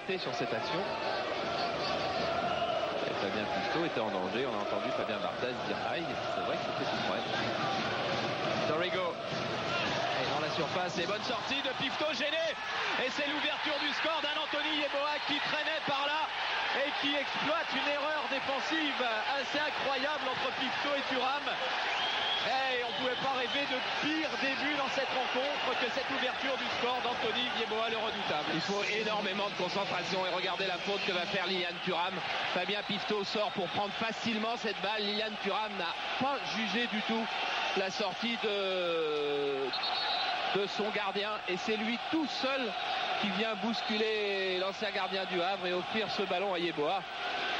arrêté sur cette action. Et Fabien Pifto était en danger. On a entendu Fabien Barthez dire aïe. C'est vrai que c'était tout près. Dorigo. Et dans la surface, les bonnes sorties de Pifto gêné. Et c'est l'ouverture du score d'un Anthony Yeboah qui traînait par là et qui exploite une erreur défensive assez incroyable entre Pifto et Thuram. Et on ne pouvait pas rêver de pire début dans cette rencontre que cette ouverture du score d'Anthony Yeboah, le redoutable. Il faut énormément de concentration et regardez la faute que va faire Lilian Thuram. Fabien Pifto sort pour prendre facilement cette balle. Lilian Thuram n'a pas jugé du tout la sortie de son gardien et c'est lui tout seul qui vient bousculer l'ancien gardien du Havre et offrir ce ballon à Yeboah.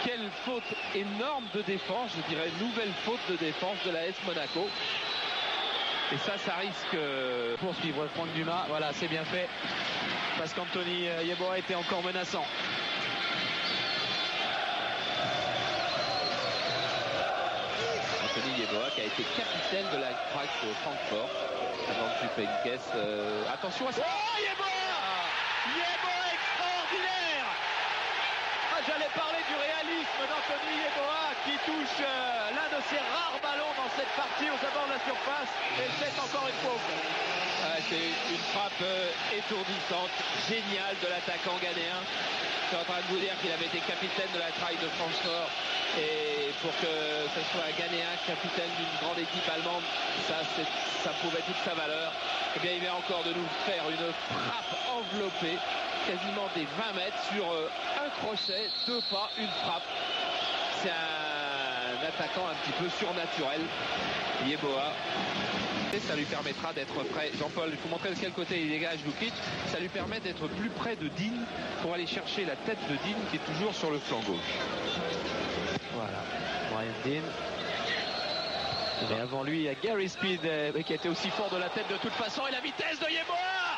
Quelle faute énorme de défense, je dirais nouvelle faute de défense de la AS Monaco. Et ça risque poursuivre Franck Dumas. Voilà, c'est bien fait parce qu'Anthony Yeboah était encore menaçant. Anthony Yeboah qui a été capitaine de la Eintracht Francfort avant de suivre une caisse. Attention à ça. Oh, Yeboah extraordinaire. J'allais parler du réalisme d'Anthony Yeboah qui touche l'un de ses rares ballons dans cette partie aux abords de la surface et c'est encore une faute. C'est une frappe étourdissante, géniale de l'attaquant ghanéen. Je suis en train de vous dire qu'il avait été capitaine de la Eintracht de Francfort et pour que ce soit un Ghanéen capitaine d'une grande équipe allemande, ça prouvait toute sa valeur. Et bien il vient encore de nous faire une frappe enveloppée quasiment des 20 mètres sur un crochet, 2 pas, une frappe. C'est un attaquant un petit peu surnaturel, Yeboah. Et ça lui permettra d'être prêt. Jean-Paul, il faut montrer de quel côté il dégage Lukic. Ça lui permet d'être plus près de Dean pour aller chercher la tête de Dean qui est toujours sur le flanc gauche. Voilà, Brian Dean. Et avant lui, il y a Gary Speed qui a été aussi fort de la tête de toute façon. Et la vitesse de Yeboah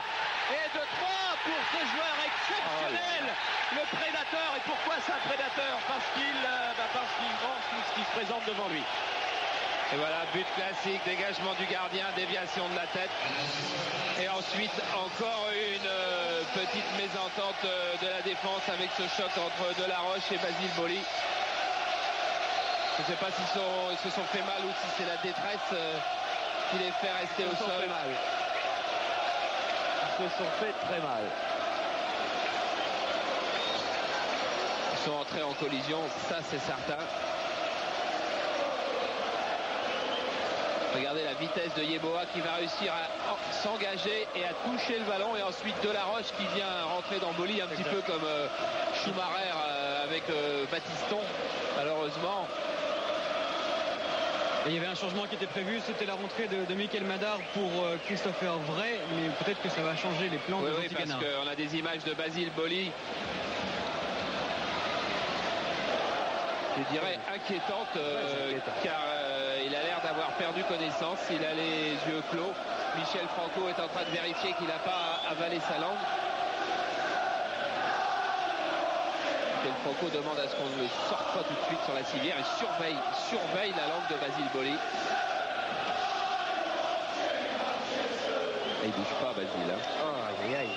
et de 3 pour ce joueur exceptionnel, le prédateur. Et pourquoi c'est un prédateur? Parce qu'il mange tout ce qui se présente devant lui. Et voilà, but classique, dégagement du gardien, déviation de la tête. Et ensuite, encore une petite mésentente de la défense avec ce choc entre Delaroche et Basile Boli. Je ne sais pas s'ils se sont fait mal ou si c'est la détresse qui les fait rester au sol. Ils se sont fait très mal. Ils sont entrés en collision, ça c'est certain. Regardez la vitesse de Yeboah qui va réussir à s'engager et à toucher le ballon. Et ensuite Delaroche qui vient rentrer dans Boli un petit peu comme Schumacher avec Battiston, malheureusement. Et il y avait un changement qui était prévu, c'était la rentrée de Michael Madar pour Christopher Vray, mais peut-être que ça va changer les plans de Antigana. Oui, parce qu'on a des images de Basile Boli, je dirais inquiétantes, car il a l'air d'avoir perdu connaissance, il a les yeux clos. Michel Franco est en train de vérifier qu'il n'a pas avalé sa langue. Michel Franco demande à ce qu'on ne le sorte pas tout de suite sur la civière et surveille la langue de Basile Boli. Et il bouge pas Basile. Hein. Oh, aïe, aïe.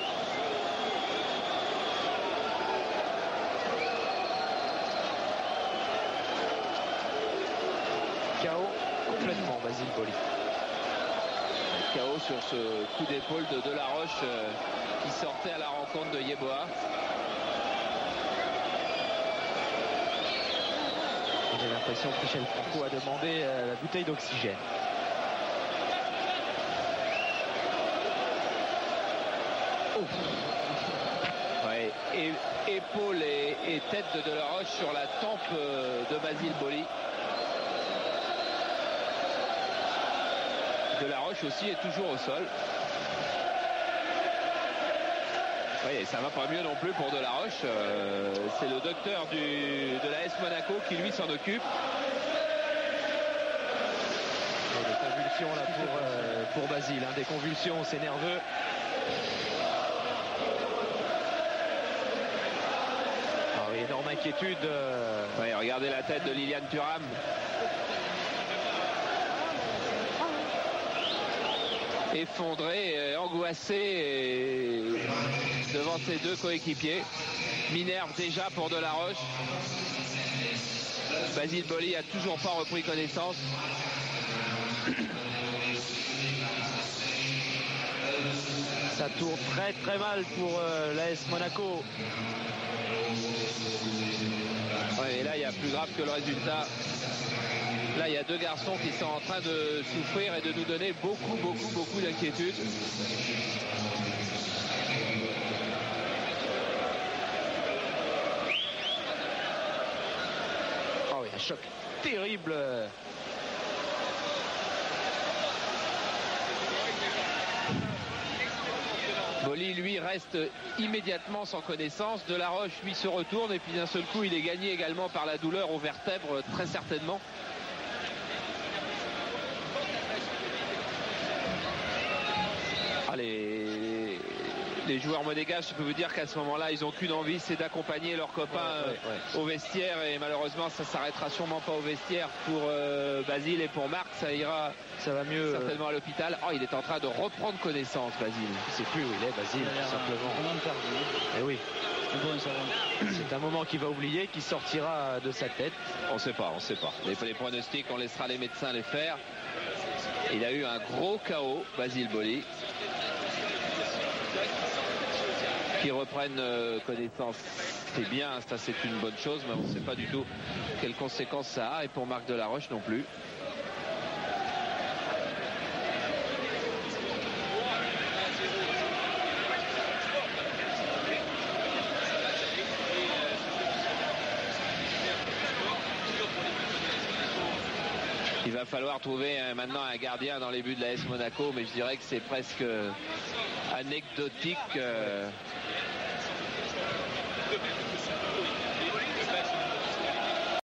KO complètement Basile Boli. KO sur ce coup d'épaule de Delaroche qui sortait à la rencontre de Yeboah. J'ai l'impression que Michel Franco a demandé la bouteille d'oxygène. Ouais, épaule et tête de Delaroche sur la tempe de Basile Boli. Delaroche aussi est toujours au sol. Oui, ça va pas mieux non plus pour Delaroche. C'est le docteur de la AS Monaco qui lui s'en occupe. Et des convulsions là pour Basile, hein, des convulsions, c'est nerveux. Alors, énorme inquiétude. Ouais, regardez la tête de Lilian Thuram. effondré, angoissé devant ses deux coéquipiers. Minerve déjà pour Delaroche. Basile Boli a toujours pas repris connaissance. Ça tourne très très mal pour l'AS Monaco. Ouais, et là il y a plus grave que le résultat. Là il y a deux garçons qui sont en train de souffrir et de nous donner beaucoup d'inquiétude. Oh oui, un choc terrible. Boli, lui, reste immédiatement sans connaissance. Delaroche, lui, se retourne et puis d'un seul coup, il est gagné également par la douleur aux vertèbres, très certainement. Allez, les joueurs monégasques, je peux vous dire qu'à ce moment-là, ils n'ont qu'une envie, c'est d'accompagner leurs copains au vestiaire. Et malheureusement, ça ne s'arrêtera sûrement pas au vestiaire pour Basile et pour Marc. Ça ira, ça va mieux certainement à l'hôpital. Oh, il est en train de reprendre connaissance, Basile. C'est plus où il est, Basile, tout simplement. Et oui. C'est un moment qu'il va oublier, qui sortira de sa tête. On ne sait pas. Les pronostics, on laissera les médecins les faire. Il a eu un gros KO, Basile Boli. Qui reprennent connaissance, c'est bien, ça c'est une bonne chose, mais on ne sait pas du tout quelles conséquences ça a, et pour Marc Delaroche non plus. Il va falloir trouver maintenant un gardien dans les buts de l'AS Monaco, mais je dirais que c'est presque anecdotique.